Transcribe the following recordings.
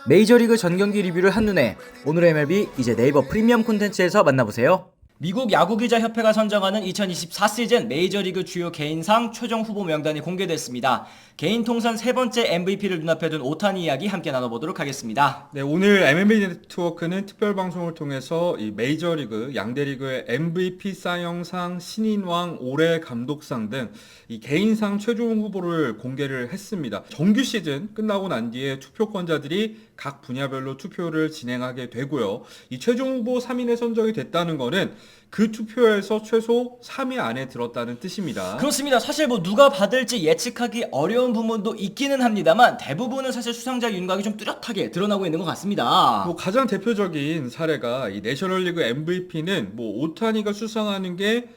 메이저리그 전경기 리뷰를 한눈에 오늘의 MLB 이제 네이버 프리미엄 콘텐츠에서 만나보세요. 미국 야구기자협회가 선정하는 2024 시즌 메이저리그 주요 개인상 최종 후보 명단이 공개됐습니다. 개인 통산 세 번째 MVP를 눈앞에 둔 오타니 이야기 함께 나눠보도록 하겠습니다. 네, 오늘 MLB 네트워크는 특별 방송을 통해서 이 메이저리그 양대리그의 MVP 사이영상, 신인왕, 올해 감독상 등 이 개인상 최종 후보를 공개를 했습니다. 정규 시즌 끝나고 난 뒤에 투표권자들이 각 분야별로 투표를 진행하게 되고요. 이 최종 후보 3인에 선정이 됐다는 거는 그 투표에서 최소 3위 안에 들었다는 뜻입니다. 그렇습니다. 사실 누가 받을지 예측하기 어려운 부분도 있기는 합니다만 대부분은 사실 수상자 윤곽이 좀 뚜렷하게 드러나고 있는 것 같습니다. 가장 대표적인 사례가 이 내셔널리그 MVP는 오타니가 수상하는 게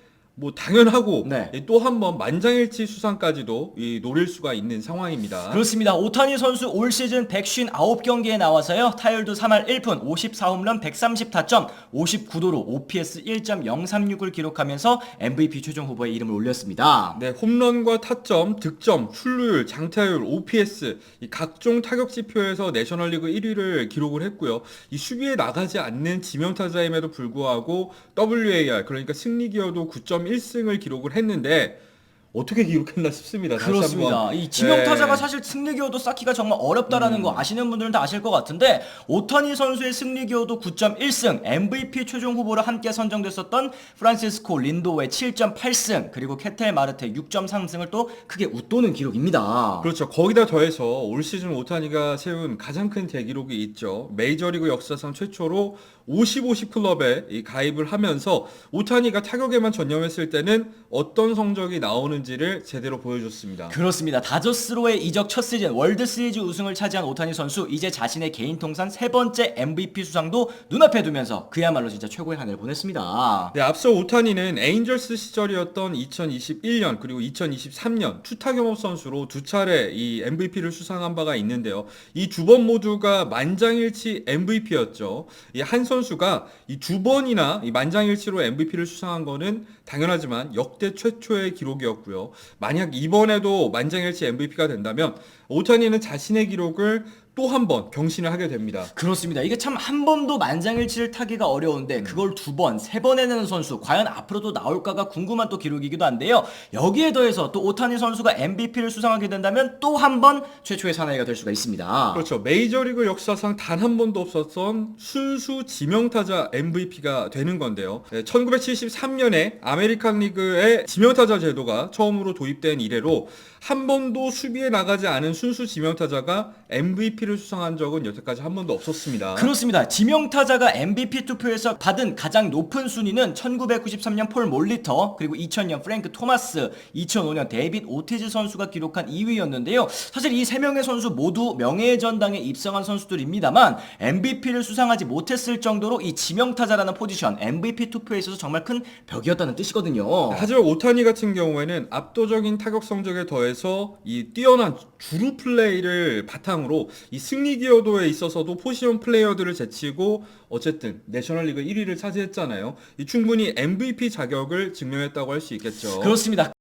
당연하고 네. 또 한 번 만장일치 수상까지도 노릴 수가 있는 상황입니다. 그렇습니다. 오타니 선수 올 시즌 159경기에 나와서요. 타율도 3할 1푼, 54홈런, 130타점, 59도루, OPS 1.036을 기록하면서 MVP 최종 후보에 이름을 올렸습니다. 네, 홈런과 타점, 득점, 출루율, 장타율, OPS 이 각종 타격 지표에서 내셔널리그 1위를 기록을 했고요. 이 수비에 나가지 않는 지명타자임에도 불구하고 WAR 그러니까 승리 기여도 9.1승을 기록을 했는데 어떻게 기록했나 싶습니다. 그렇습니다. 이 지명타자가 사실 승리기여도 쌓기가 정말 어렵다라는 거 아시는 분들은 다 아실 것 같은데 오타니 선수의 승리기여도 9.1승, MVP 최종 후보로 함께 선정됐었던 프란시스코 린도의 7.8승, 그리고 케텔 마르테 6.3승을 또 크게 웃도는 기록입니다. 그렇죠. 거기다 더해서 올 시즌 오타니가 세운 가장 큰 대기록이 있죠. 메이저리그 역사상 최초로 50-50 클럽에 가입을 하면서 오타니가 타격에만 전념했을 때는 어떤 성적이 나오는지를 제대로 보여줬습니다. 그렇습니다. 다저스로의 이적 첫 시즌 월드 시리즈 우승을 차지한 오타니 선수, 이제 자신의 개인 통산 세 번째 MVP 수상도 눈앞에 두면서 그야말로 진짜 최고의 한 해를 보냈습니다. 네, 앞서 오타니는 에인절스 시절이었던 2021년 그리고 2023년 투타 경험 선수로 두 차례 이 MVP를 수상한 바가 있는데요. 이 두 번 모두가 만장일치 MVP였죠. 이 한 선수가 이 두 번이나 이 만장일치로 MVP를 수상한 거는 당연하지만 역대 최초의 기록이었고요. 만약 이번에도 만장일치 MVP가 된다면 오타니는 자신의 기록을 또 한 번 경신을 하게 됩니다. 그렇습니다. 이게 참 한 번도 만장일치를 타기가 어려운데 그걸 두 번, 세 번 해내는 선수 과연 앞으로도 나올까가 궁금한 또 기록이기도 한데요. 여기에 더해서 또 오타니 선수가 MVP를 수상하게 된다면 또 한 번 최초의 사나이가 될 수가 있습니다. 그렇죠. 메이저리그 역사상 단 한 번도 없었던 순수 지명타자 MVP가 되는 건데요. 1973년에 아메리칸 리그의 지명타자 제도가 처음으로 도입된 이래로 한 번도 수비에 나가지 않은 순수 지명타자가 MVP를 수상한 적은 여태까지 한 번도 없었습니다. 그렇습니다. 지명타자가 MVP 투표에서 받은 가장 높은 순위는 1993년 폴 몰리터, 그리고 2000년 프랭크 토마스, 2005년 데이빗 오티즈 선수가 기록한 2위였는데요. 사실 이 세 명의 선수 모두 명예의 전당에 입성한 선수들입니다만 MVP를 수상하지 못했을 정도로 이 지명타자라는 포지션, MVP 투표에 있어서 정말 큰 벽이었다는 뜻이거든요. 하지만 오타니 같은 경우에는 압도적인 타격 성적에 더해서 이 뛰어난 주루 플레이를 바탕으로 이 승리 기여도에 있어서도 포지션 플레이어들을 제치고 어쨌든 내셔널리그 1위를 차지했잖아요. 충분히 MVP 자격을 증명했다고 할 수 있겠죠. 그렇습니다.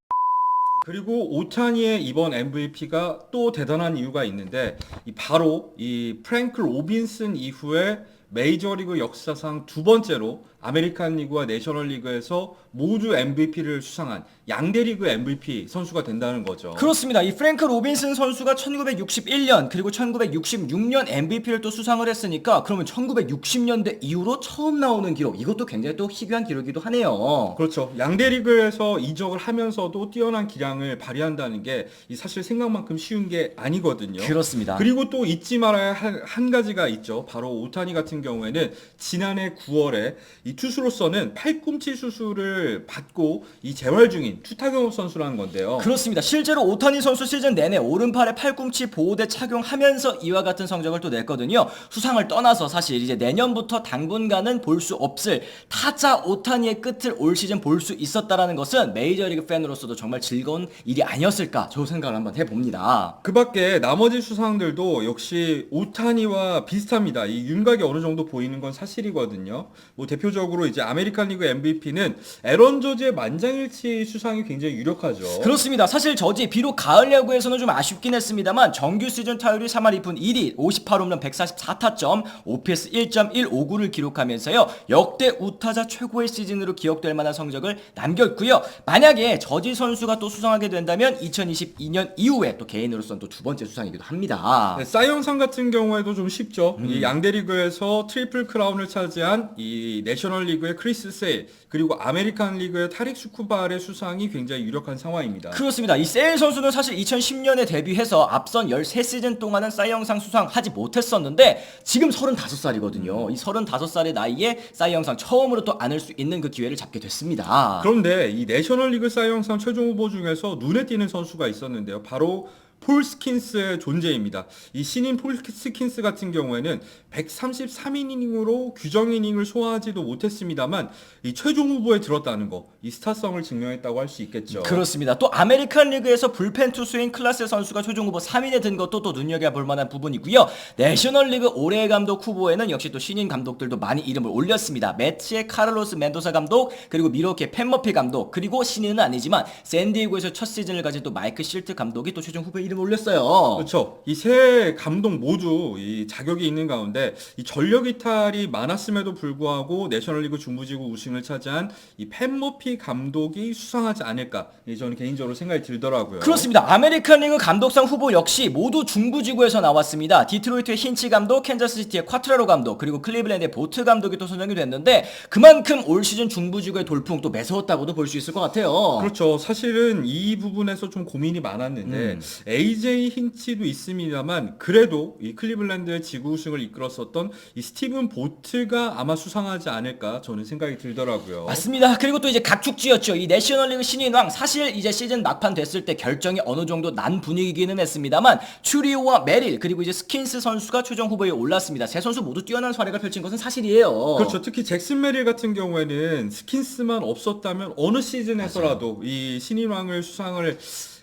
그리고 오타니의 이번 MVP가 또 대단한 이유가 있는데 바로 이 프랭크 로빈슨 이후에 메이저리그 역사상 두 번째로 아메리칸 리그와 내셔널리그에서 모두 MVP를 수상한 양대리그 MVP 선수가 된다는 거죠. 그렇습니다. 이 프랭크 로빈슨 선수가 1961년 그리고 1966년 MVP를 또 수상을 했으니까 그러면 1960년대 이후로 처음 나오는 기록, 이것도 굉장히 또 희귀한 기록이기도 하네요. 그렇죠. 양대리그에서 이적을 하면서도 뛰어난 기량을 발휘한다는 게 사실 생각만큼 쉬운 게 아니거든요. 그렇습니다. 그리고 또 잊지 말아야 할 한 가지가 있죠. 바로 오타니 같은 경우에는 지난해 9월에 이 투수로서는 팔꿈치 수술을 받고 이 재활 중인 투타 경험 선수라는 건데요. 그렇습니다. 실제로 오타니 선수 시즌 내내 오른팔에 팔꿈치 보호대 착용하면서 이와 같은 성적을 또 냈거든요. 수상을 떠나서 사실 이제 내년부터 당분간은 볼 수 없을 타자 오타니의 끝을 올 시즌 볼 수 있었다라는 것은 메이저리그 팬으로서도 정말 즐거운 일이 아니었을까, 저 생각을 한번 해봅니다. 그 밖에 나머지 수상들도 역시 오타니와 비슷합니다. 이 윤곽이 어느 정도 보이는 건 사실이거든요. 뭐 대표적으로 이제 아메리칸 리그 MVP는 에런 저지의 만장일치 수상이 굉장히 유력하죠. 그렇습니다. 사실 저지 비록 가을 야구에서는 좀 아쉽긴 했습니다만 정규 시즌 타율이 3할 2푼 1위, 58홈런 144타점, OPS 1.159를 기록하면서요. 역대 우타자 최고의 시즌으로 기억될 만한 성적을 남겼고요. 만약에 저지 선수가 또 수상하게 된다면 2022년 이후에 또 개인으로서는 또 두 번째 수상이기도 합니다. 네, 사이영상 같은 경우에도 좀 쉽죠. 이 양대 리그에서 트리플 크라운을 차지한 이 내셔널 리그의 크리스 세일 그리고 아메리칸 리그의 타릭 수쿠발의 수상이 굉장히 유력한 상황입니다. 그렇습니다. 이 세일 선수는 사실 2010년에 데뷔해서 앞선 13시즌 동안은 사이영상 수상하지 못했었는데 지금 35살이거든요. 이 35살의 나이에 사이영상 처음으로 또 안을 수 있는 그 기회를 잡게 됐습니다. 그런데 이 내셔널 리그 사이영상 최종 후보 중에서 눈에 띄는 선수가 있었는데요. 바로 폴 스킨스의 존재입니다. 이 신인 폴 스킨스 같은 경우에는 133이닝으로 규정 이닝을 소화하지도 못했습니다만 이 최종 후보에 들었다는 거, 이 스타성을 증명했다고 할 수 있겠죠. 그렇습니다. 또 아메리칸 리그에서 불펜 투수인 클라세 선수가 최종 후보 3인에 든 것도 또 눈여겨볼 만한 부분이고요. 내셔널 리그 올해의 감독 후보에는 역시 또 신인 감독들도 많이 이름을 올렸습니다. 매치의 카를로스 멘도사 감독, 그리고 미러키의 팬 머피 감독, 그리고 신인은 아니지만 샌디에고에서 첫 시즌을 가진 또 마이크 실트 감독이 또 최종 후보에 이름을 올렸어요. 그렇죠. 이 세 감독 모두 이 자격이 있는 가운데 이 전력 이탈이 많았음에도 불구하고 내셔널리그 중부지구 우승을 차지한 이 팬 머피 감독이 수상하지 않을까 저는 개인적으로 생각이 들더라고요. 그렇습니다. 아메리칸 리그 감독상 후보 역시 모두 중부지구에서 나왔습니다. 디트로이트의 힌치 감독, 캔자스시티의 콰트라로 감독, 그리고 클리블랜드의 보트 감독이 또 선정이 됐는데 그만큼 올 시즌 중부지구의 돌풍 또 매서웠다고도 볼 수 있을 것 같아요. 그렇죠. 사실은 이 부분에서 좀 고민이 많았는데 AJ 힌치도 있습니다만 그래도 이 클리블랜드의 지구 우승을 이끌었었던 이 스티븐 보트가 아마 수상하지 않을까 저는 생각이 들더라고요. 맞습니다. 그리고 또 이제 각축지였죠. 이 내셔널리그 신인왕 사실 이제 시즌 막판 됐을 때 결정이 어느 정도 난 분위기기는 했습니다만 추리오와 메릴 그리고 이제 스킨스 선수가 최종 후보에 올랐습니다. 세 선수 모두 뛰어난 활약을 펼친 것은 사실이에요. 그렇죠. 특히 잭슨 메릴 같은 경우에는 스킨스만 없었다면 어느 시즌에서라도 이 신인왕을 수상을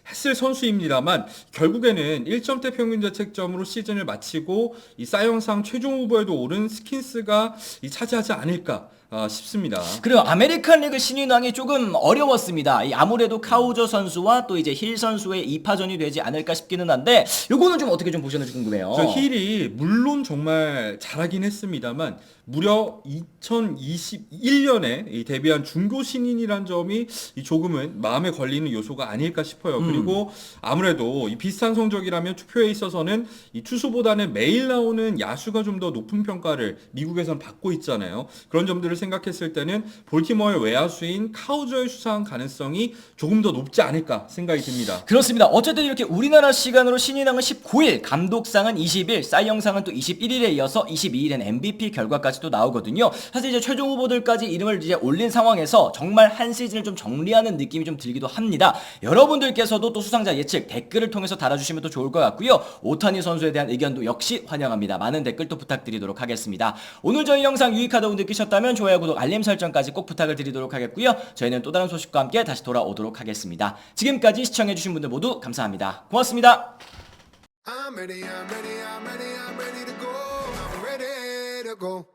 했을 선수입니다만 결국에는 1점대 평균 자책점으로 시즌을 마치고 이 사이영상 최종 후보에도 오른 스킨스가 차지하지 않을까 싶습니다. 그리고 아메리칸 리그 신인왕이 조금 어려웠습니다. 아무래도 카우저 선수와 또 이제 힐 선수의 2파전이 되지 않을까 싶기는 한데 요거는 좀 어떻게 좀 보셨는지 궁금해요. 저 힐이 물론 정말 잘하긴 했습니다만 무려 2021년에 데뷔한 중고 신인이란 점이 조금은 마음에 걸리는 요소가 아닐까 싶어요. 그리고 아무래도 이 비슷한 성적이라면 투표에 있어서는 이 투수보다는 매일 나오는 야수가 좀 더 높은 평가를 미국에선 받고 있잖아요. 그런 점들을 생각했을 때는 볼티모어의 외야수인 카우저의 수상 가능성이 조금 더 높지 않을까 생각이 듭니다. 그렇습니다. 어쨌든 이렇게 우리나라 시간으로 신인왕은 19일, 감독상은 20일, 사이영상은 또 21일에 이어서 22일엔 MVP 결과까지 또 나오거든요. 사실 이제 최종 후보들까지 이름을 이제 올린 상황에서 정말 한 시즌을 좀 정리하는 느낌이 좀 들기도 합니다. 여러분들께서도 또 수상자 예측 댓글을 통해서 달아주시면 또 좋을 것 같고요. 오타니 선수에 대한 의견도 역시 환영합니다. 많은 댓글 또 부탁드리도록 하겠습니다. 오늘 저희 영상 유익하다고 느끼셨다면 좋아요, 구독, 알림 설정까지 꼭 부탁을 드리도록 하겠고요. 저희는 또 다른 소식과 함께 다시 돌아오도록 하겠습니다. 지금까지 시청해주신 분들 모두 감사합니다. 고맙습니다. I'm ready to go. I'm ready to go.